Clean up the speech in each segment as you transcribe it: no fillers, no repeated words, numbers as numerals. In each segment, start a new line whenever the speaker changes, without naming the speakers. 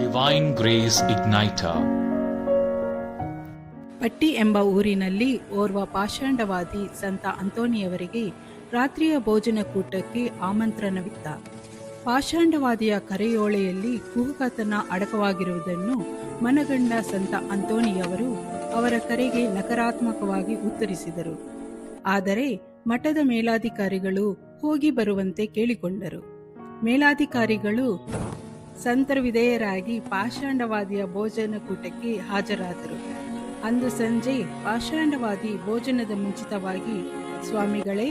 Divine Grace Igniter.
ಪಟ್ಟಿ ಎಂಬ ಊರಿನಲ್ಲಿ ಓರ್ವ ಪಾಷಾಂಡವಾದಿ ಸಂತ ಅಂತೋನಿಯವರಿಗೆ ರಾತ್ರಿಯ ಭೋಜನ ಕೂಟಕ್ಕೆ ಆಮಂತ್ರಣವಿತ್ತ. ಪಾಷಾಂಡವಾದಿಯ ಕರೆಯೋಳೆಯಲ್ಲಿ ಕುಹುಕತನ ಅಡಕವಾಗಿರುವುದನ್ನು ಮನಗಂಡ ಸಂತ ಅಂತೋನಿಯವರು ಅವರ ಕರೆಗೆ ನಕಾರಾತ್ಮಕವಾಗಿ ಉತ್ತರಿಸಿದರು. ಆದರೆ ಮಠದ ಮೇಲಾಧಿಕಾರಿಗಳು ಹೋಗಿ ಬರುವಂತೆ ಕೇಳಿಕೊಂಡರು. ಮೇಲಾಧಿಕಾರಿಗಳು ಸಂತರ ವಿಧೇಯರಾಗಿ ಪಾಷಾಂಡವಾದಿಯ ಭೋಜನ ಕೂಟಕ್ಕೆ ಹಾಜರಾದರು. ಅಂದು ಸಂಜೆ ಪಾಷಾಂಡವಾದಿ ಭೋಜನದ ಮುಂಚಿತವಾಗಿ, ಸ್ವಾಮಿಗಳೇ,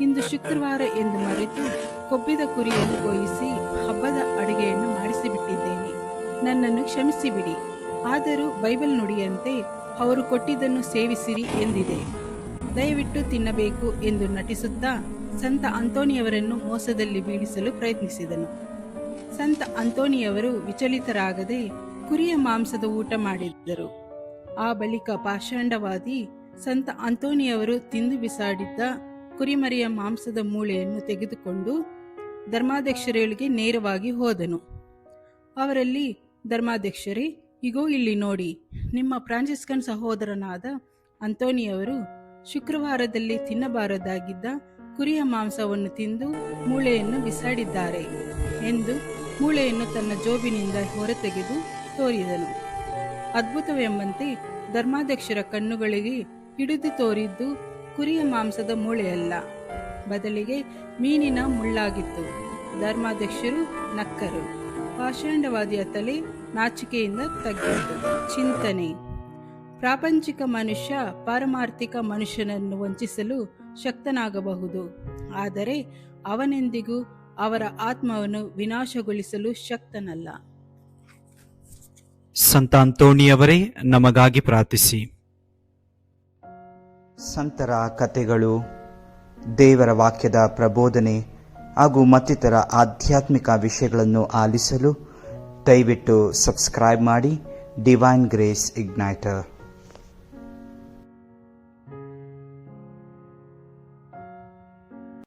ಇಂದು ಶುಕ್ರವಾರ ಎಂದು ಮರೆತು ಕೊಬ್ಬಿದ ಕುರಿಯನ್ನು ಕೊಯ್ಯಿಸಿ ಹಬ್ಬದ ಅಡುಗೆಯನ್ನು ಮಾಡಿಸಿಬಿಟ್ಟಿದ್ದೇನೆ. ನನ್ನನ್ನು ಕ್ಷಮಿಸಿಬಿಡಿ. ಆದರೂ ಬೈಬಲ್ ನುಡಿಯಂತೆ ಅವರು ಕೊಟ್ಟಿದ್ದನ್ನು ಸೇವಿಸಿರಿ ಎಂದಿದೆ. ದಯವಿಟ್ಟು ತಿನ್ನಬೇಕು ಎಂದು ನಟಿಸುತ್ತಾ ಸಂತ ಅಂತೋನಿಯವರನ್ನು ಮೋಸದಲ್ಲಿ ಬೀಳಿಸಲು ಪ್ರಯತ್ನಿಸಿದನು. ಸಂತ ಅಂತೋನಿಯವರು ವಿಚಲಿತರಾಗದೆ ಕುರಿಯ ಮಾಂಸದ ಊಟ ಮಾಡಿದ್ದರು. ಆ ಬಳಿಕ ಪಾಷಾಂಡವಾದಿ ಸಂತ ಅಂತೋನಿಯವರು ತಿಂದು ಬಿಸಾಡಿದ್ದ ಕುರಿಮರಿಯ ಮಾಂಸದ ಮೂಳೆಯನ್ನು ತೆಗೆದುಕೊಂಡು ಧರ್ಮಾಧ್ಯಕ್ಷರಿಗೆ ನೇರವಾಗಿ ಹೋದನು. ಅವರಲ್ಲಿ, ಧರ್ಮಾಧ್ಯಕ್ಷರೇ, ಇಗೋ ಇಲ್ಲಿ ನೋಡಿ, ನಿಮ್ಮ ಫ್ರಾನ್ಸಿಸ್ಕನ್ ಸಹೋದರನಾದ ಅಂತೋನಿಯವರು ಶುಕ್ರವಾರದಲ್ಲಿ ತಿನ್ನಬಾರದಾಗಿದ್ದ ಕುರಿಯ ಮಾಂಸವನ್ನು ತಿಂದು ಮೂಳೆಯನ್ನು ಬಿಸಾಡಿದ್ದಾರೆ ಎಂದು ಮೂಳೆಯನ್ನು ತನ್ನ ಜೋಬಿನಿಂದ ಹೊರತೆಗೆದು ತೋರಿದನು. ಅದ್ಭುತವೆಂಬಂತೆ ಧರ್ಮಾಧ್ಯಕ್ಷರ ಕಣ್ಣುಗಳಿಗೆ ಹಿಡಿದು ತೋರಿದ್ದು ಕುರಿಯ ಮಾಂಸದ ಮೂಳೆಯಲ್ಲ, ಬದಲಿಗೆ ಮೀನಿನ ಮುಳ್ಳಾಗಿತ್ತು. ಧರ್ಮಾಧ್ಯಕ್ಷರು ನಕ್ಕರು. ಪಾಷಾಂಡವಾದಿಯ ತಲೆ ನಾಚಿಕೆಯಿಂದ ತಗ್ಗಿತು. ಚಿಂತನೆ: ಪ್ರಾಪಂಚಿಕ ಮನುಷ್ಯ ಪಾರಮಾರ್ಥಿಕ ಮನುಷ್ಯನನ್ನು ವಂಚಿಸಲು ಶಕ್ತನಾಗಬಹುದು, ಆದರೆ ಅವನೆಂದಿಗೂ ಅವರ ಆತ್ಮವನ್ನು ವಿನಾಶಗೊಳಿಸಲು ಶಕ್ತನಲ್ಲ.
ಸಂತ ಅಂತೋಣಿಯವರೇ, ನಮಗಾಗಿ ಪ್ರಾರ್ಥಿಸಿ.
ಸಂತರ ಕಥೆಗಳು, ದೇವರ ವಾಕ್ಯದ ಪ್ರಬೋಧನೆ ಹಾಗೂ ಮತ್ತಿತರ ಆಧ್ಯಾತ್ಮಿಕ ವಿಷಯಗಳನ್ನು ಆಲಿಸಲು ದಯವಿಟ್ಟು ಸಬ್ಸ್ಕ್ರೈಬ್ ಮಾಡಿ ಡಿವೈನ್ ಗ್ರೇಸ್ ಇಗ್ನೈಟರ್.